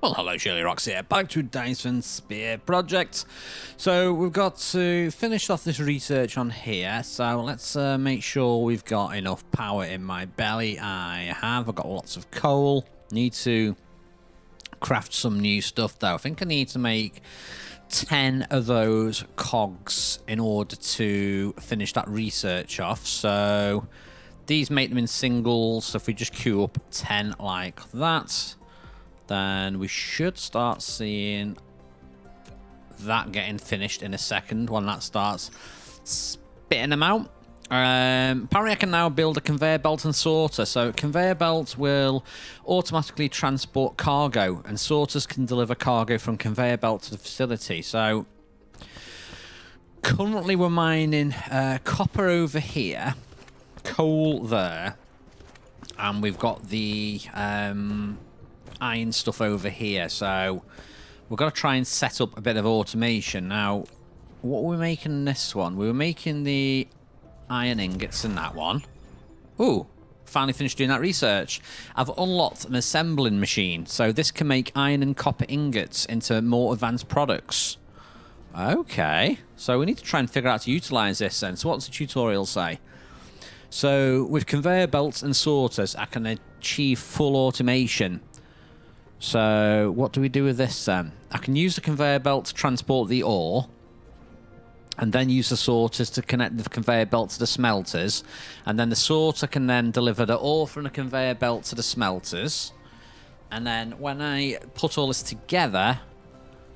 Well, hello, shirlierox here, back to Dyson Sphere Project. So we've got to finish off this research on here, so let's make sure we've got enough power in my belly. I've got lots of coal. Need to craft some new stuff though. I think I need to make 10 of those cogs in order to finish that research off. So these make them in singles, so if we just queue up 10 like that, then we should start seeing that getting finished in a second when that starts spitting them out. Apparently I can now build a conveyor belt and sorter. So conveyor belts will automatically transport cargo, and sorters can deliver cargo from conveyor belt to the facility. So currently we're mining copper over here, coal there, and we've got the iron stuff over here. So we've got to try and set up a bit of automation. Now, what were we making in this one? We were making the iron ingots in that one. Ooh, finally finished doing that research. I've unlocked an assembling machine, so this can make iron and copper ingots into more advanced products. Okay, so we need to try and figure out how to utilize this then. So what's the tutorial say? So with conveyor belts and sorters, I can achieve full automation. So what do we do with this then? I can use the conveyor belt to transport the ore, and then use the sorters to connect the conveyor belt to the smelters, and then the sorter can then deliver the ore from the conveyor belt to the smelters. And then when I put all this together,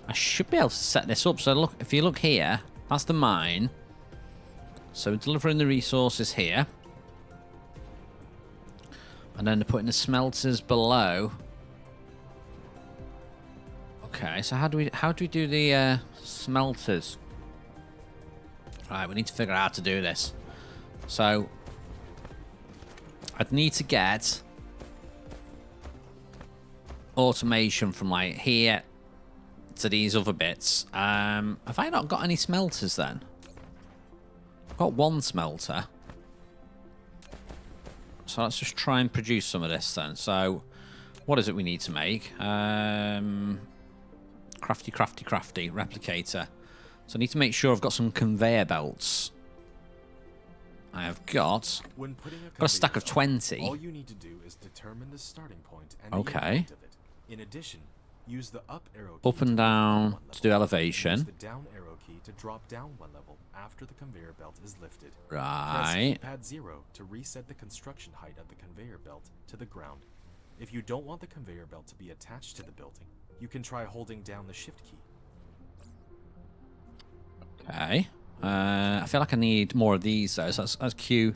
I should be able to set this up. So look, if you look here, that's the mine. So we're delivering the resources here, and then they're putting the smelters below. Okay, so how do we do the smelters? Right, we need to figure out how to do this. So I'd need to get automation from like here to these other bits. Have I not got any smelters then? I've got one smelter. So let's just try and produce some of this then. So what is it we need to make? Crafty replicator. So I need to make sure I've got some conveyor belts. I have got a stack of 20. All you need to do is determine the starting point and okay. the end of it. In addition, use the up arrow key up and down to do elevation. Use the down arrow key to drop down one level after the conveyor belt is lifted. Right. Press keypad 0 to reset the construction height of the conveyor belt to the ground. If you don't want the conveyor belt to be attached to the building, you can try holding down the shift key. Okay. I feel like I need more of these though, so let's queue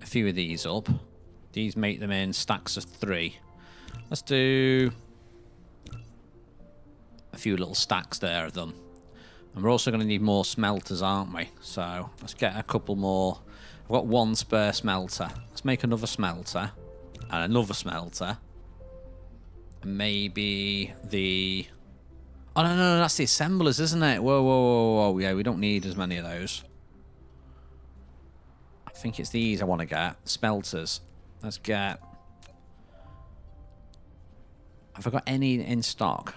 a few of these up. These make them in stacks of 3. Let's do a few little stacks there of them. And we're also going to need more smelters, aren't we? So let's get a couple more. I've got one spare smelter. Let's make another smelter and another smelter. And maybe the... Oh, no, that's the assemblers, isn't it? Whoa. Yeah, we don't need as many of those. I think it's these I want to get. Smelters. Let's get... Have I got any in stock?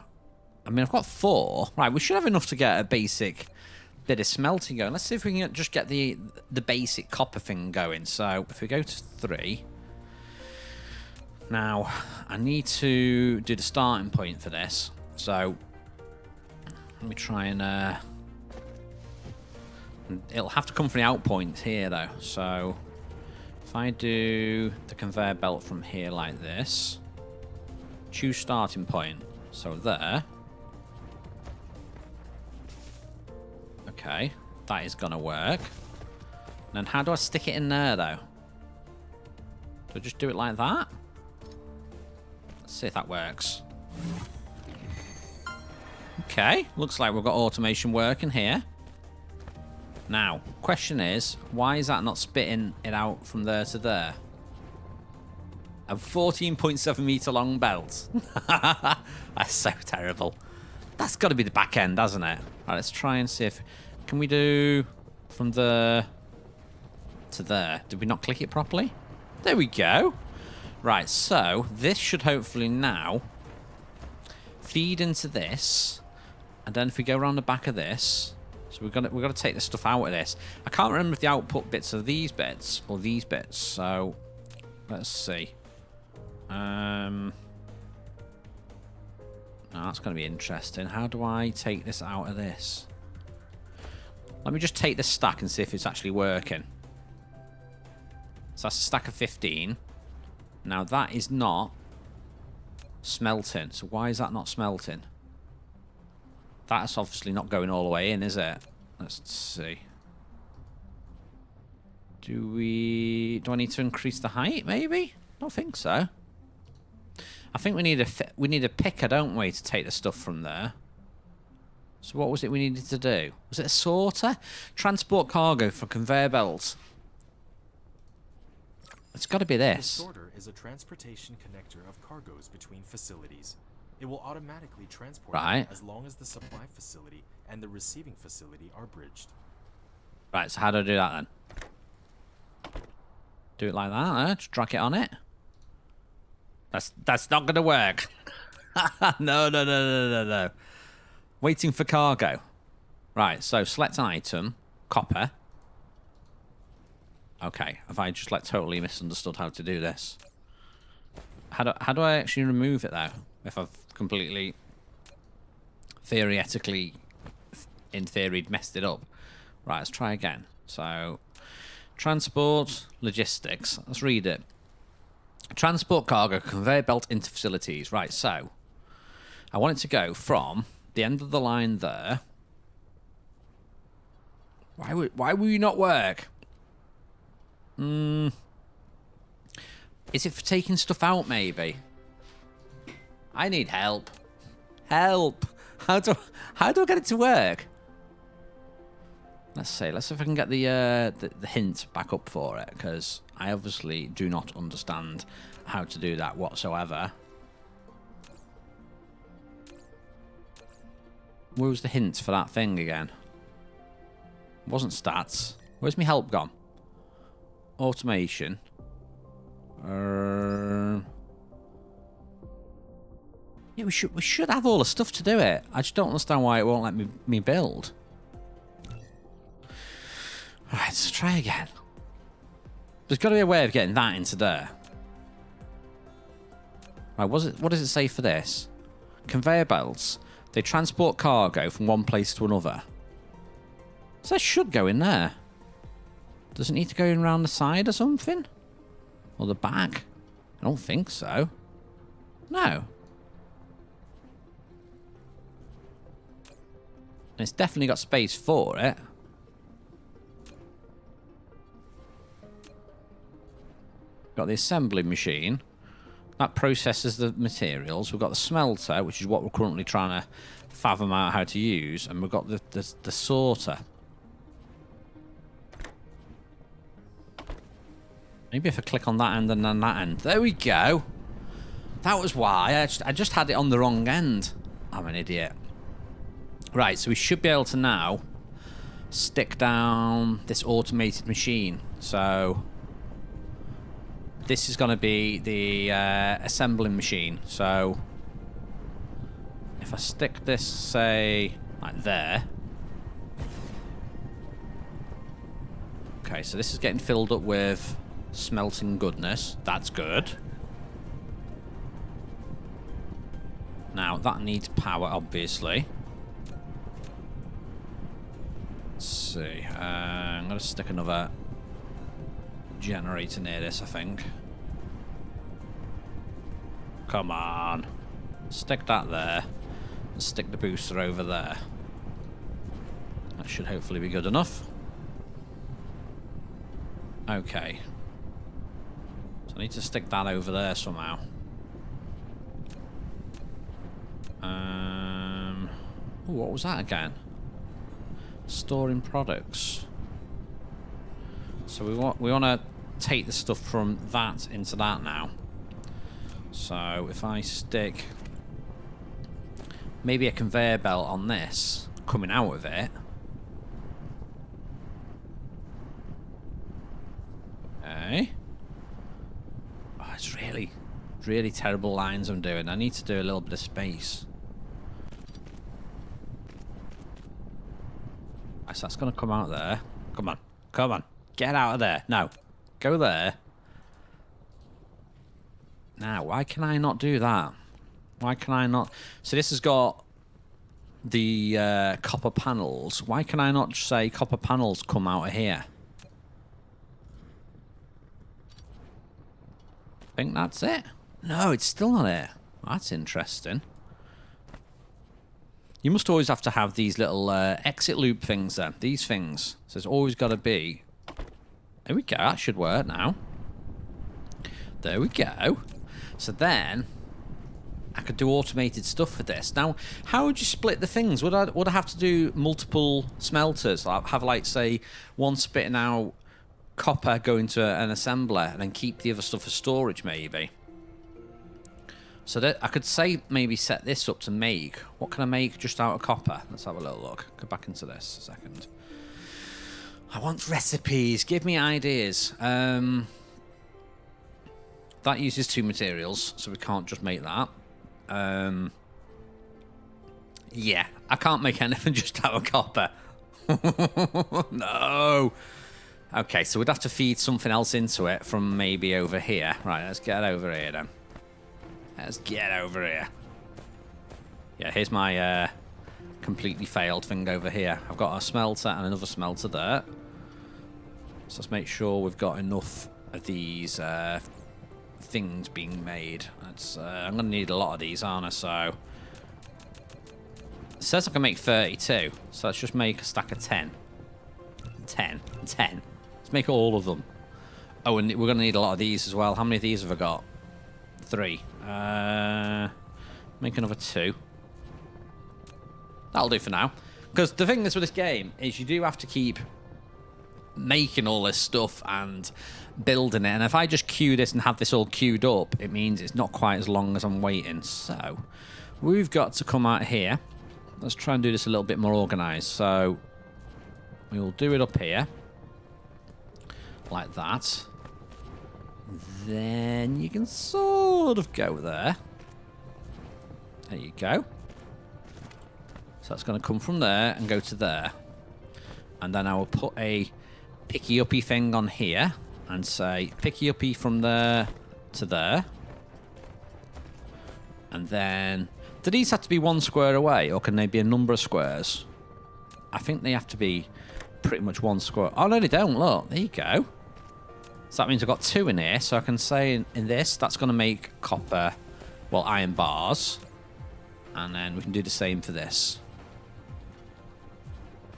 I mean, I've got 4. Right, we should have enough to get a basic bit of smelting going. Let's see if we can just get the basic copper thing going. So, if we go to 3... Now, I need to do the starting point for this. So... Let me try and... it'll have to come from the out point here, though. So, if I do the conveyor belt from here like this... Choose starting point. So, there. Okay. That is going to work. And then how do I stick it in there, though? Do I just do it like that? Let's see if that works. Okay, looks like we've got automation working here. Now, question is, why is that not spitting it out from there to there? A 14.7 meter long belt. That's so terrible. That's got to be the back end, hasn't it? Right, let's try and see if... Can we do from there to there? Did we not click it properly? There we go. Right, so this should hopefully now feed into this, and then if we go around the back of this, so we've got to take the stuff out of this. I can't remember if the output bits are these bits or these bits. So let's see. Now that's going to be interesting. How do I take this out of this? Let me just take this stack and see if it's actually working. So that's a stack of 15. Now that is not smelting. So why is that not smelting? That's obviously not going all the way in, is it? Let's see. Do I need to increase the height, maybe? I don't think so. I think we need a picker, don't we, to take the stuff from there. So what was it we needed to do? Was it a sorter? Transport cargo for conveyor belts. It's got to be The this. sorter is a transportation connector of cargoes between facilities. It will automatically transport Right. them as long as the supply facility and the receiving facility are bridged. Right, so how do I do that then? Do it like that, Just drag it on it? That's not going to work. No. Waiting for cargo. Right, so select an item. Copper. Okay, have I just like totally misunderstood how to do this? How do I actually remove it though? If I've completely, theoretically, in theory, messed it up. Right, let's try again. So, transport, logistics. Let's read it. Transport cargo, conveyor belt into facilities. Right, so, I want it to go from the end of the line there. Why will you not work? Is it for taking stuff out, maybe? I need help. Help! How do I get it to work? Let's see. Let's see if I can get the hint back up for it, because I obviously do not understand how to do that whatsoever. Where was the hint for that thing again? It wasn't stats. Where's my help gone? Automation. Yeah, we should have all the stuff to do it. I just don't understand why it won't let me build. Alright, let's try again. There's got to be a way of getting that into there. Right, what does it say for this? Conveyor belts. They transport cargo from one place to another. So that should go in there. Does it need to go in around the side or something? Or the back? I don't think so. No. And it's definitely got space for it. Got the assembly machine. That processes the materials. We've got the smelter, which is what we're currently trying to fathom out how to use. And we've got the sorter. Maybe if I click on that end and then that end. There we go. That was why. I just had it on the wrong end. I'm an idiot. Right, so we should be able to now stick down this automated machine. So this is going to be the assembling machine. So if I stick this, say, like there. Okay, so this is getting filled up with smelting goodness. That's good. Now, that needs power, obviously. Let's see. I'm going to stick another generator near this, I think. Come on. Stick that there. And stick the booster over there. That should hopefully be good enough. Okay. So I need to stick that over there somehow. Ooh, what was that again? Storing products. So we want to take the stuff from that into that now. So if I stick maybe a conveyor belt on this coming out of it. Okay. Oh, it's really terrible lines I'm doing. I need to do a little bit of space. So that's going to come out there. Come on. Come on. Get out of there. No. Go there. Now, why can I not do that? Why can I not? So this has got the copper panels. Why can I not say copper panels come out of here? I think that's it. No, it's still not it. That's interesting. You must always have to have these little exit loop things then. These things. So there's always got to be... There we go. That should work now. There we go. So then... I could do automated stuff for this. Now, how would you split the things? Would I have to do multiple smelters? Like have, like, say, one spitting out copper going to an assembler and then keep the other stuff for storage, maybe? So that I could say maybe set this up to make. What can I make just out of copper? Let's have a little look. Go back into this a second. I want recipes. Give me ideas. That uses 2 materials, so we can't just make that. Yeah, I can't make anything just out of copper. No. Okay, so we'd have to feed something else into it from maybe over here. Right, let's get over here then. Let's get over here. Yeah, here's my completely failed thing over here. I've got a smelter and another smelter there. So let's make sure we've got enough of these things being made. I'm going to need a lot of these, aren't I? So it says I can make 32. So let's just make a stack of 10. 10. 10. Let's make all of them. Oh, and we're going to need a lot of these as well. How many of these have I got? 3. Make another 2. That'll do for now. Because the thing is with this game is you do have to keep making all this stuff and building it. And if I just queue this and have this all queued up, it means it's not quite as long as I'm waiting. So we've got to come out here. Let's try and do this a little bit more organised. So we'll do it up here. Like that. Then you can sort of go there. There you go. So that's going to come from there and go to there. And then I will put a picky-uppy thing on here and say picky-uppy from there to there. And then... Do these have to be 1 square away, or can they be a number of squares? I think they have to be pretty much 1 square. Oh, no, they don't. Look, there you go. So that means I've got 2 in here. So I can say in this, that's going to make copper, well, iron bars. And then we can do the same for this.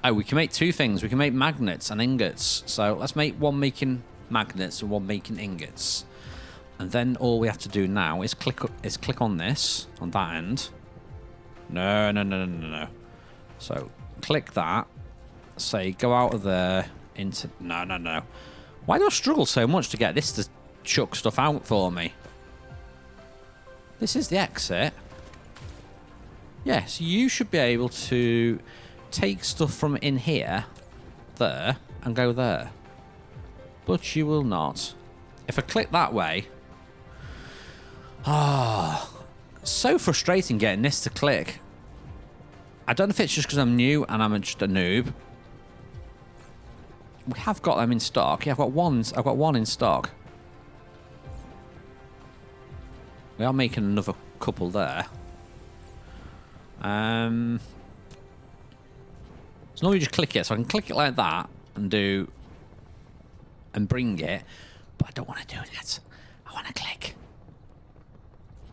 Oh, we can make 2 things. We can make magnets and ingots. So let's make one making magnets and one making ingots. And then all we have to do now is click on this, on that end. No. So click that. Say, go out of there into... No. Why do I struggle so much to get this to chuck stuff out for me? This is the exit. Yes, you should be able to take stuff from in here, there, and go there. But you will not. If I click that way... so frustrating getting this to click. I don't know if it's just because I'm new and I'm just a noob. We have got them in stock. Yeah, I've got one in stock. We are making another couple there. So now we just click it. So I can click it like that and do... and bring it. But I don't want to do that. I want to click.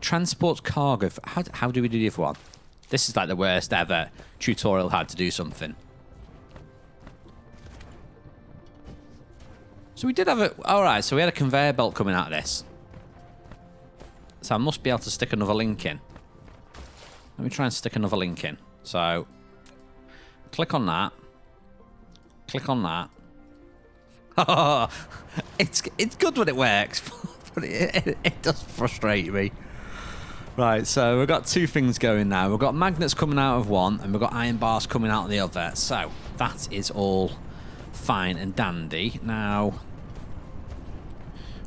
Transport cargo. How do we do the other one? This is like the worst ever tutorial how to do something. So we did have a... Alright, so we had a conveyor belt coming out of this. So I must be able to stick another link in. Let me try and stick another link in. So, click on that. Click on that. It's good when it works, but it does frustrate me. Right, so we've got 2 things going now. We've got magnets coming out of one, and we've got iron bars coming out of the other. So, that is all fine and dandy. Now,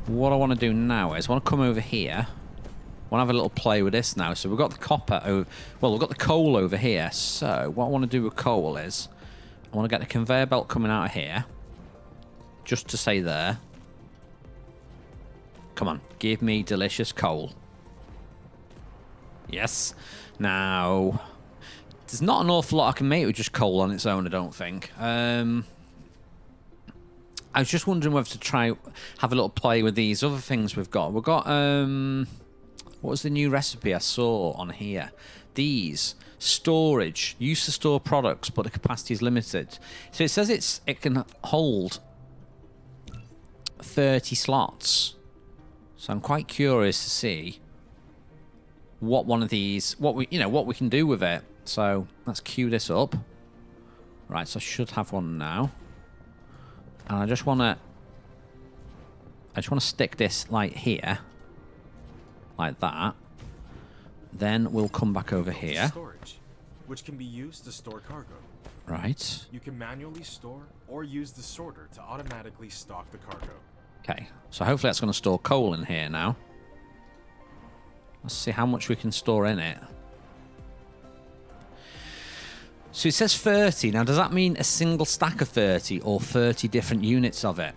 what I want to do now is I want to come over here. I want to have a little play with this now. So we've got the copper over... Well, we've got the coal over here. So what I want to do with coal is... I I want to get the conveyor belt coming out of here. Just to say there. Come on, give me delicious coal. Yes. Now, there's not an awful lot I can make with just coal on its own, I don't think. I was just wondering whether to try have a little play with these other things we've got. We've got what was the new recipe I saw on here? These storage, used to store products, but the capacity is limited. So it says it can hold 30 slots. So I'm quite curious to see what one of these, what we can do with it. So let's queue this up. Right, so I should have one now. And I just want to stick this like here. Like that. Then we'll come back over here. Storage, which can be used to store cargo. Right. You can manually store or use the sorter to automatically stock the cargo. Okay, so hopefully that's going to store coal in here now. Let's see how much we can store in it. So it says 30. Now, does that mean a single stack of 30 or 30 different units of it?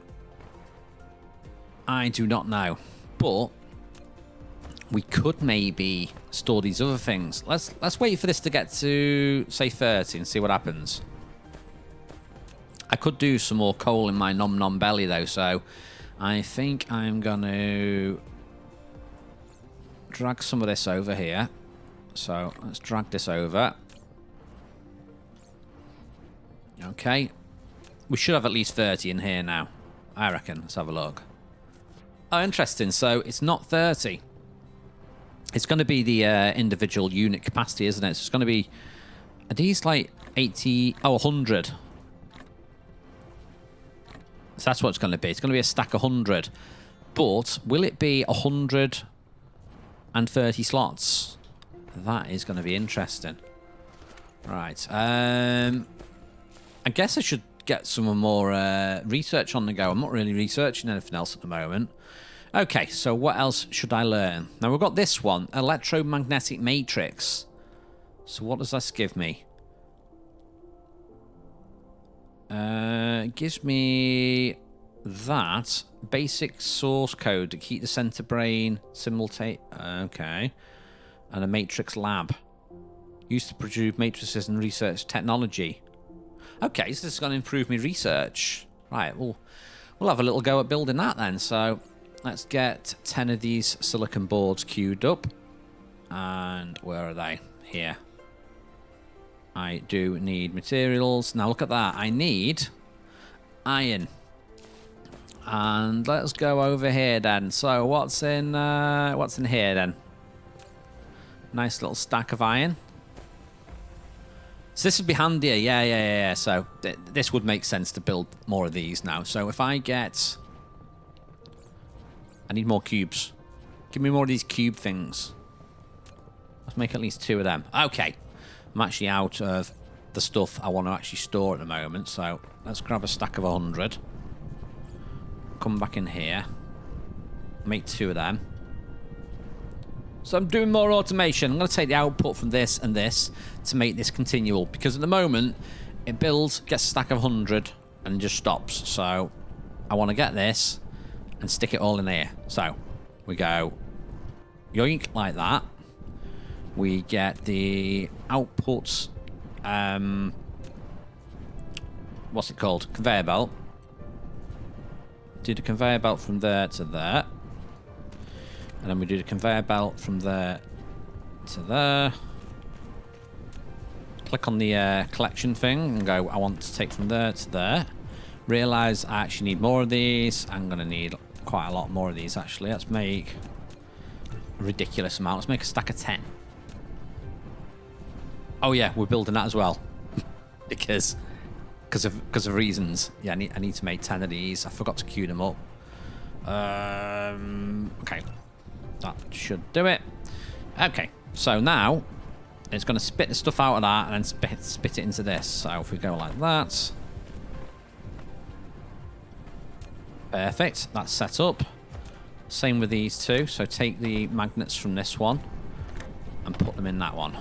I do not know. But we could maybe store these other things. Let's wait for this to get to, say, 30 and see what happens. I could do some more coal in my nom-nom belly, though, so I think I'm going to drag some of this over here. So let's drag this over. Okay. We should have at least 30 in here now, I reckon. Let's have a look. Oh, interesting. So it's not 30. It's going to be the individual unit capacity, isn't it? So it's going to be... Are these like 80... Oh, 100. So that's what it's going to be. It's going to be a stack of 100. But will it be 130 slots? That is going to be interesting. Right. I guess I should get some more research on the go. I'm not really researching anything else at the moment. Okay, so what else should I learn? Now, we've got this one, electromagnetic matrix. So what does this give me? It gives me that basic source code to keep the center brain simultaneous. Okay. And a matrix lab. Used to produce matrices and research technology. Okay, so this is going to improve me research. Right, we'll have a little go at building that then. So let's get 10 of these silicon boards queued up. And where are they? Here. I do need materials. Now look at that. I need iron. And let's go over here then. So what's in here then? Nice little stack of iron. So this would be handier. Yeah. So this would make sense to build more of these now. So if I get... I need more cubes. Give me more of these cube things. Let's make at least 2 of them. Okay. I'm actually out of the stuff I want to actually store at the moment. So let's grab a stack of 100. Come back in here. Make 2 of them. So I'm doing more automation. I'm going to take the output from this and this to make this continual. Because at the moment, it builds, gets a stack of 100, and just stops. So I want to get this and stick it all in here. So we go yoink like that. We get the outputs. What's it called? Conveyor belt. Do the conveyor belt from there to there. And then we do the conveyor belt from there to there. Click on the collection thing and go, I want to take from there to there. Realise I actually need more of these. I'm going to need quite a lot more of these, actually. Let's make a ridiculous amount. Let's make a stack of 10. Oh, yeah, we're building that as well. because of reasons. Yeah, I need to make 10 of these. I forgot to queue them up. Okay. That should do it. Okay, so now it's going to spit the stuff out of that and then spit it into this. So if we go like that. Perfect, that's set up. Same with these two. So take the magnets from this one and put them in that one.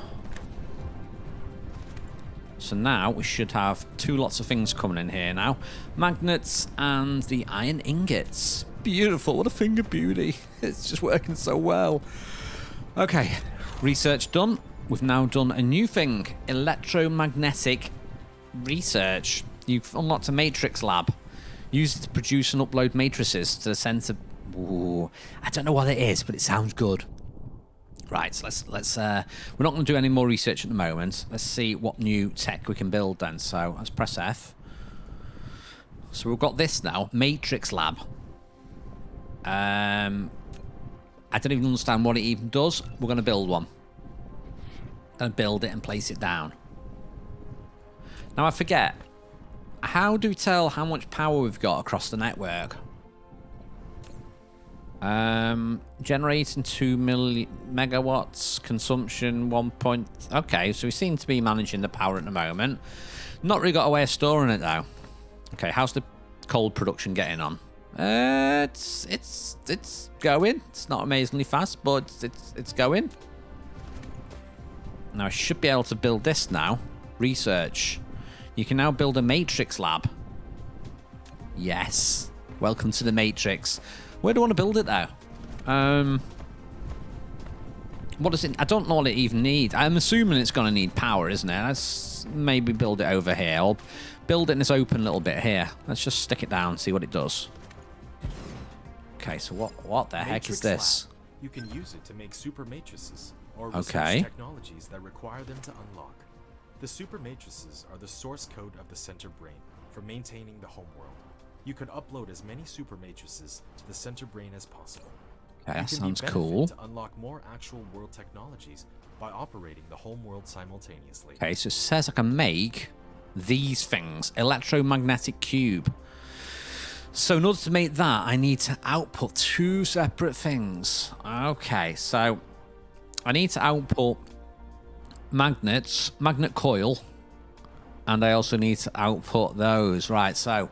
So now we should have 2 lots of things coming in here now. Magnets and the iron ingots. Beautiful. What a thing of beauty. It's just working so well. Okay. Research done. We've now done a new thing. Electromagnetic research. You've unlocked a matrix lab. Use it to produce and upload matrices to the center. Ooh. I don't know what it is, but it sounds good. Right, so let's we're not going to do any more research at the moment. Let's see what new tech we can build then. So let's press F. So we've got this now, Matrix Lab. I don't even understand what it even does. We're going to build one. Going to build it and place it down. Now I forget. How do we tell how much power we've got across the network? Generating 2 megawatts, consumption 1 point. Okay, so we seem to be managing the power at the moment. Not really got a way of storing it though. Okay, how's the coal production getting on? It's going. It's not amazingly fast, but it's going. Now I should be able to build this now. Research. You can now build a matrix lab. Yes. Welcome to the matrix. Where do I want to build it though? What does it? I don't know what it even needs. I'm assuming it's going to need power, isn't it? Let's maybe build it over here. I'll build it in this open little bit here. Let's just stick it down, see what it does. Okay, so what the heck is this? Lab. You can use it to make super matrices or research technologies that require them to unlock. The super matrices are the source code of the center brain for maintaining the homeworld. You can upload as many super matrices to the center brain as possible. Okay, that sounds cool. To unlock more actual world technologies by operating the home world simultaneously. Okay, so it says I can make these things. Electromagnetic cube. So in order to make that, I need to output 2 separate things. Okay, so I need to output magnets, magnet coil, and I also need to output those. Right, so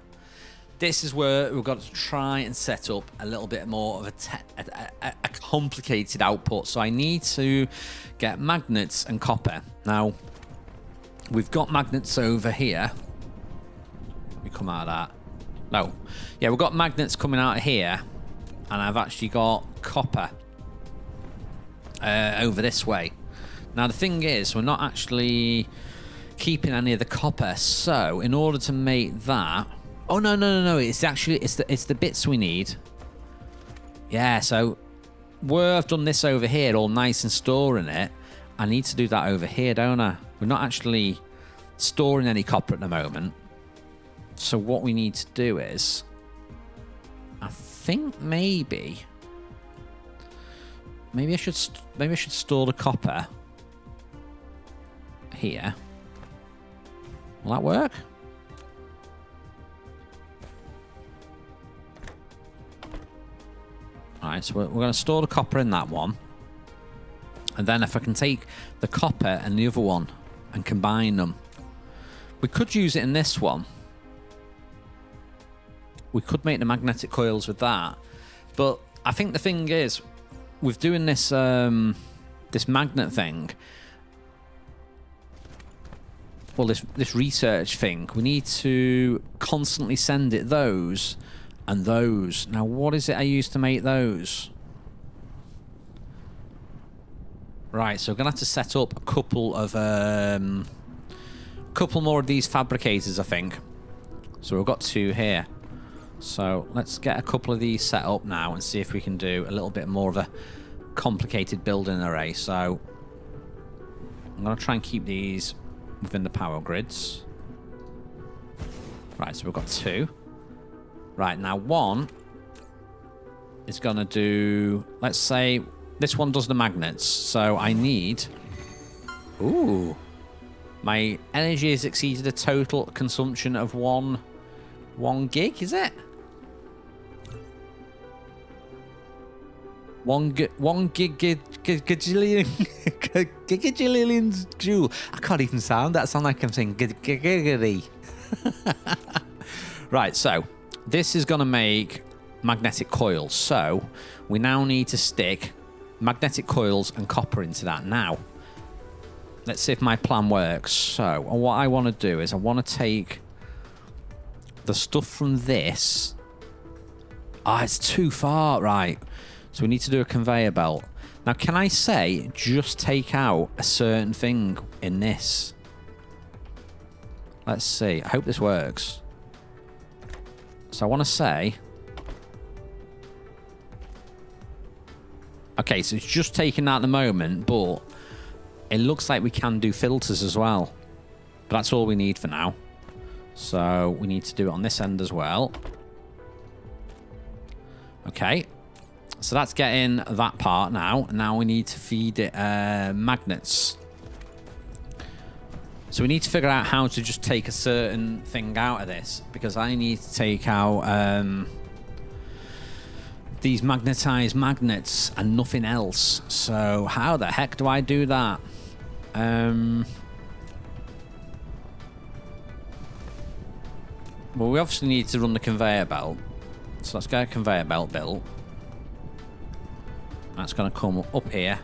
this is where we've got to try and set up a little bit more of a complicated output. So I need to get magnets and copper. Now, we've got magnets over here. Let me come out of that. No. Yeah, we've got magnets coming out of here. And I've actually got copper over this way. Now, the thing is, we're not actually keeping any of the copper. So, in order to make that... Oh, no. It's actually, it's the bits we need. Yeah, so where I've done this over here, all nice and storing it, I need to do that over here, don't I? We're not actually storing any copper at the moment. So what we need to do is, I think maybe I should store the copper here. Will that work? Alright, so we're going to store the copper in that one. And then if I can take the copper and the other one and combine them. We could use it in this one. We could make the magnetic coils with that. But I think the thing is, with doing this this magnet thing, well, this research thing, we need to constantly send it those and those. Now, what is it I use to make those? Right, so we're going to have to set up a couple more of these fabricators, I think. So we've got 2 here. So let's get a couple of these set up now and see if we can do a little bit more of a complicated building array. So I'm going to try and keep these within the power grids. Right, so we've got 2. Right, now 1 is going to do, let's say, this one does the magnets. So I need... Ooh. My energy has exceeded a total consumption of 1 gig, is it? 1 gigajillion joule. I can't even sound that. Sound like I'm saying giggity. Right, so this is going to make magnetic coils. So we now need to stick magnetic coils and copper into that. Now, let's see if my plan works. So what I want to do is I want to take the stuff from this. Ah, it's too far, right? So we need to do a conveyor belt. Now, can I say just take out a certain thing in this? Let's see. I hope this works. So I want to say... Okay, so it's just taking that at the moment, but it looks like we can do filters as well. But that's all we need for now. So we need to do it on this end as well. Okay. So that's getting that part now. Now we need to feed it magnets. So we need to figure out how to just take a certain thing out of this. Because I need to take out these magnetized magnets and nothing else. So how the heck do I do that? Well, we obviously need to run the conveyor belt. So let's get a conveyor belt built. That's going to come up here.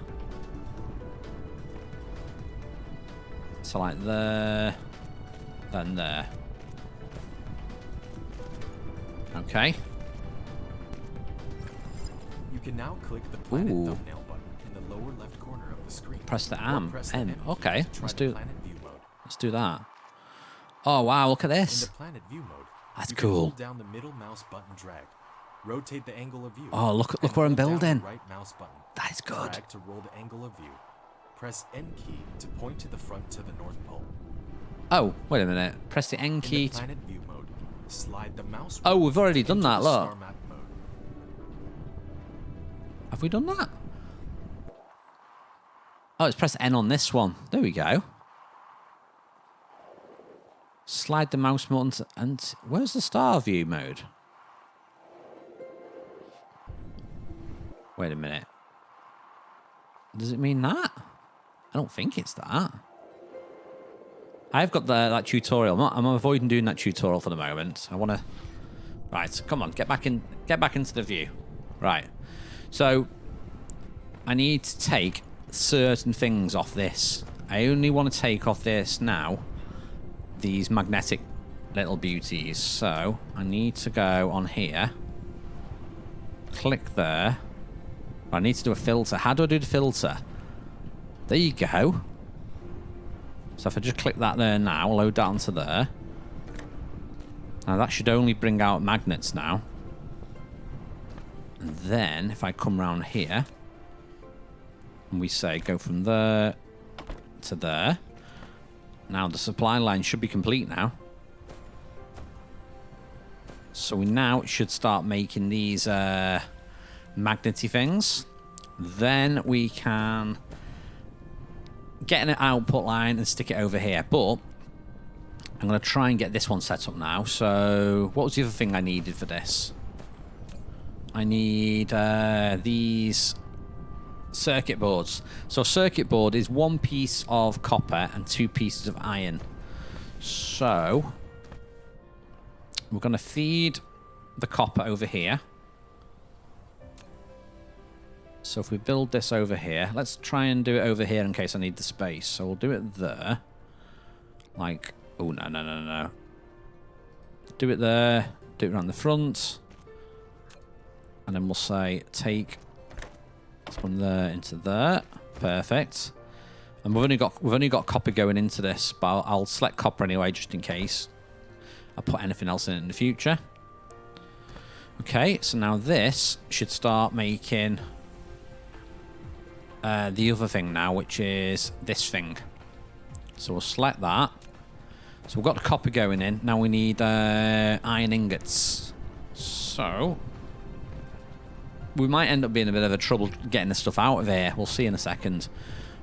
So like there, then there. Okay. You can now click the planet thumbnail button in the lower left corner of the screen. Press the M. M. Okay, let's do that. Oh wow, look at this. In the planet view mode, that's you cool. Can hold down the middle mouse button drag. Rotate the angle of view. Oh, look where I'm building. Right mouse button. That is good. Drag to roll the angle of view. Press N key to point to the front to the North Pole. Oh, wait a minute. Press the N key. In the planet view mode, slide the mouse. Oh, we've already done that. Look. Star map mode. Have we done that? Oh, let's press N on this one. There we go. Slide the mouse button and where's the star view mode? Wait a minute. Does it mean that? I don't think it's that. I've got that tutorial. I'm avoiding doing that tutorial for the moment. I want to... Right, come on, get back into the view. Right. So, I need to take certain things off this. I only want to take off this now. These magnetic little beauties. So, I need to go on here. Click there. I need to do a filter. How do I do the filter? There you go. So if I just click that there now, load that onto there. Now that should only bring out magnets now. And then if I come around here and we say go from there to there. Now the supply line should be complete now. So we now should start making these magnety things. Then we can get an output line and stick it over here. But I'm going to try and get this one set up now. So what was the other thing I needed for this? I need these circuit boards. So a circuit board is one piece of copper and two pieces of iron. So we're going to feed the copper over here. So if we build this over here, let's try and do it over here in case I need the space. So we'll do it there. Like, oh, no. Do it there. Do it around the front. And then we'll say take from there into there. Perfect. And we've only got copper going into this, but I'll select copper anyway, just in case I put anything else in the future. Okay, so now this should start making the other thing now, which is this thing. So we'll select that. So we've got the copper going in. Now we need iron ingots. So we might end up being a bit of a trouble getting the stuff out of here. We'll see in a second.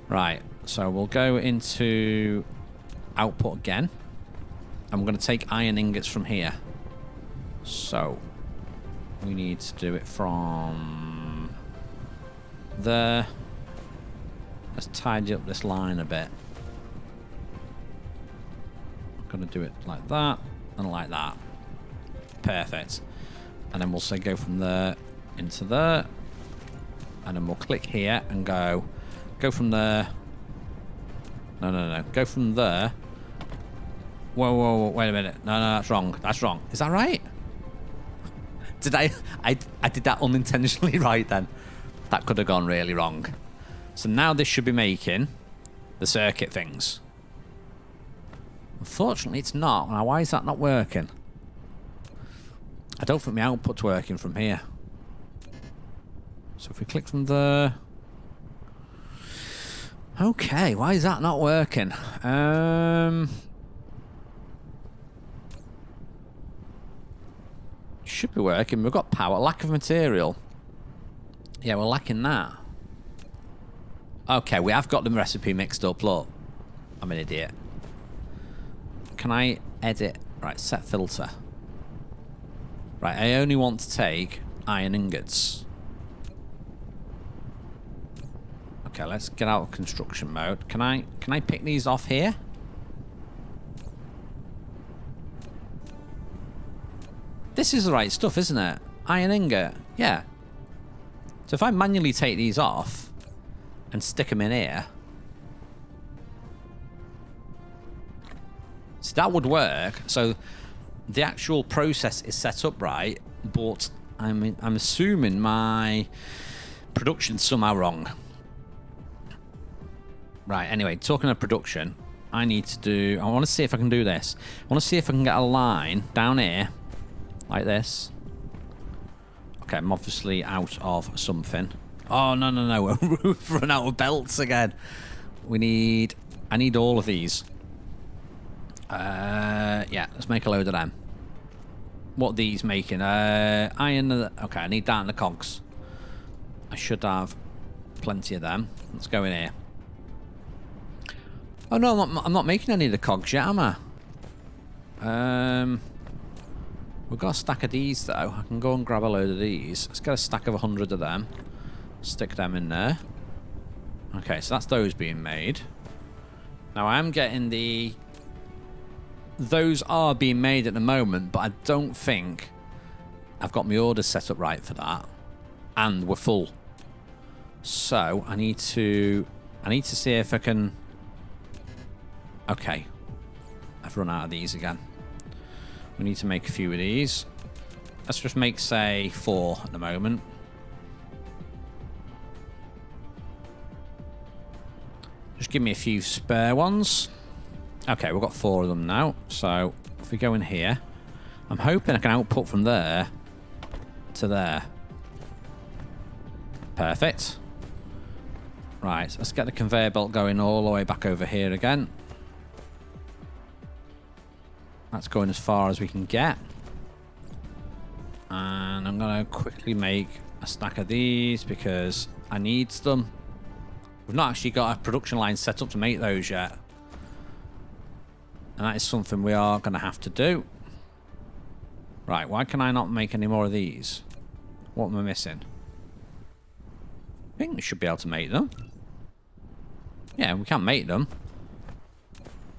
Right, so we'll go into output again. And we're going to take iron ingots from here. So we need to do it from there. Let's tidy up this line a bit. I'm going to do it like that and like that. Perfect. And then we'll say go from there into there. And then we'll click here and go from there No, no, no. Go from there. Whoa, whoa, whoa. Wait a minute. No, no, that's wrong. That's wrong. Is that right? Did I did that unintentionally right then? That could have gone really wrong. So now this should be making the circuit things. Unfortunately, it's not. Now, why is that not working? I don't think my output's working from here. So if we click from there... Okay, why is that not working? Should be working. We've got power. Lack of material. Yeah, we're lacking that. Okay, we have got the recipe mixed up. Look, I'm an idiot. Can I edit? Right, set filter. Right, I only want to take iron ingots. Okay, let's get out of construction mode. Can I pick these off here? This is the right stuff, isn't it? Iron ingot. Yeah. So if I manually take these off and stick them in here, so that would work. So the actual process is set up right, but I'm assuming my production's somehow wrong. Right, anyway, talking of production, I want to see if I can do this. I want to see if I can get a line down here, like this. Okay, I'm obviously out of something. Oh, no, no, no, we've run out of belts again. I need all of these. Yeah, let's make a load of them. What are these making? Iron, okay, I need that in the cogs. I should have plenty of them. Let's go in here. Oh no, I'm not making any of the cogs yet, am I? We've got a stack of these though. I can go and grab a load of these. Let's get a stack of 100 of them. Stick them in there. Okay, so that's those being made. Now I am getting the... Those are being made at the moment, but I don't think I've got my orders set up right for that. And we're full. So I need to see if I can... Okay, I've run out of these again. We need to make a few of these. Let's just make, say, 4 at the moment. Just give me a few spare ones. Okay, we've got 4 of them now. So if we go in here, I'm hoping I can output from there to there. Perfect. Right, let's get the conveyor belt going all the way back over here again. That's going as far as we can get. And I'm going to quickly make a stack of these because I need them. We've not actually got a production line set up to make those yet. And that is something we are going to have to do. Right, why can I not make any more of these? What am I missing? I think we should be able to make them. Yeah, we can make them.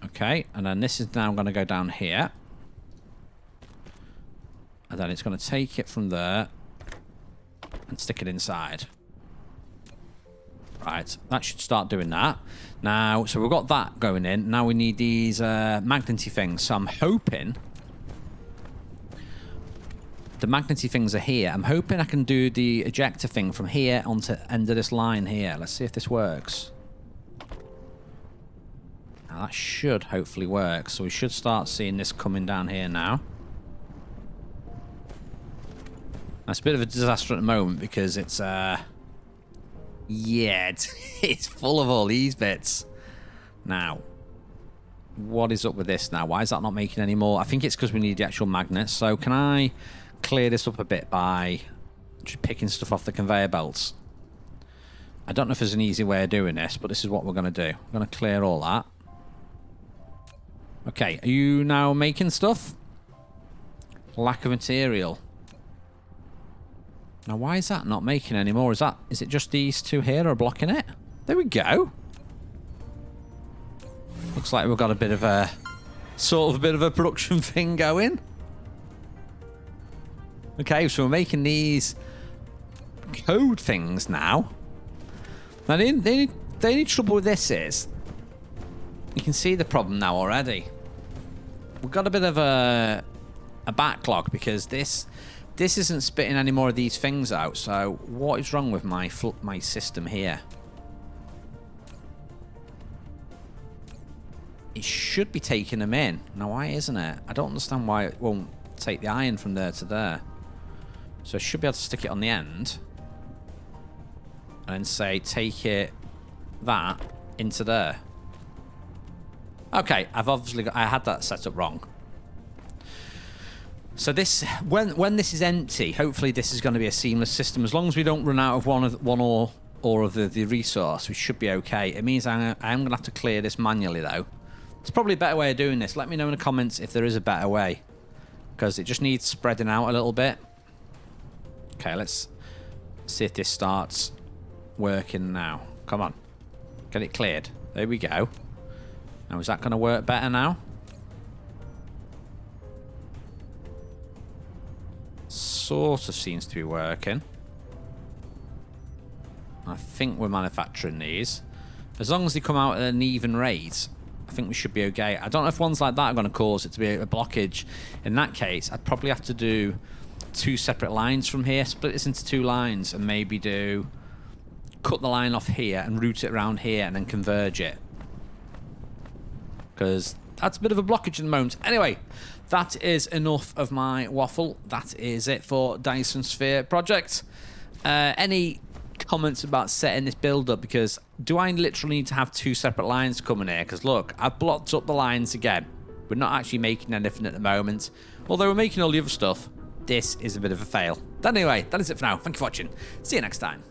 Okay, and then this is now going to go down here. And then it's going to take it from there and stick it inside. Right, that should start doing that. Now, so we've got that going in. Now we need these magnety things. So I'm hoping... The magnety things are here. I'm hoping I can do the ejector thing from here onto the end of this line here. Let's see if this works. Now that should hopefully work. So we should start seeing this coming down here now. That's a bit of a disaster at the moment because it's... yeah, it's full of all these bits. Now, what is up with this now? Why is that not making any more? I think it's because we need the actual magnets. So can I clear this up a bit by just picking stuff off the conveyor belts? I don't know if there's an easy way of doing this, but this is what we're going to do. We're going to clear all that. Okay, are you now making stuff? Lack of material. Now, why is that not making any more? Is it just these two here are blocking it? There we go. Looks like we've got a bit of a sort of a bit of a production thing going. Okay, so we're making these code things now. Now, the only trouble with this is You can see the problem now already. We've got a bit of a backlog because this isn't spitting any more of these things out. So what is wrong with my system here? It should be taking them in. Now, why isn't it? I don't understand why it won't take the iron from there to there. So I should be able to stick it on the end. And then say, take it, that, into there. Okay, I've obviously I had that set up wrong. So this, when this is empty, hopefully this is going to be a seamless system. As long as we don't run out of one or of the resource, we should be okay. It means I am going to have to clear this manually, though. There's probably a better way of doing this. Let me know in the comments if there is a better way. Because it just needs spreading out a little bit. Okay, let's see if this starts working now. Come on. Get it cleared. There we go. Now, is that going to work better now? Sort of seems to be working. I think we're manufacturing these. As long as they come out at an even rate, I think we should be okay. I don't know if ones like that are going to cause it to be a blockage. In that case, I'd probably have to do 2 separate lines from here, split this into 2 lines, and maybe cut the line off here and route it around here and then converge it. Because that's a bit of a blockage at the moment. Anyway, that is enough of my waffle. That is it for Dyson Sphere project. Any comments about setting this build up? Because do I literally need to have 2 separate lines coming here? Because look, I've blocked up the lines again. We're not actually making anything at the moment. Although we're making all the other stuff. This is a bit of a fail. But anyway, that is it for now. Thank you for watching. See you next time.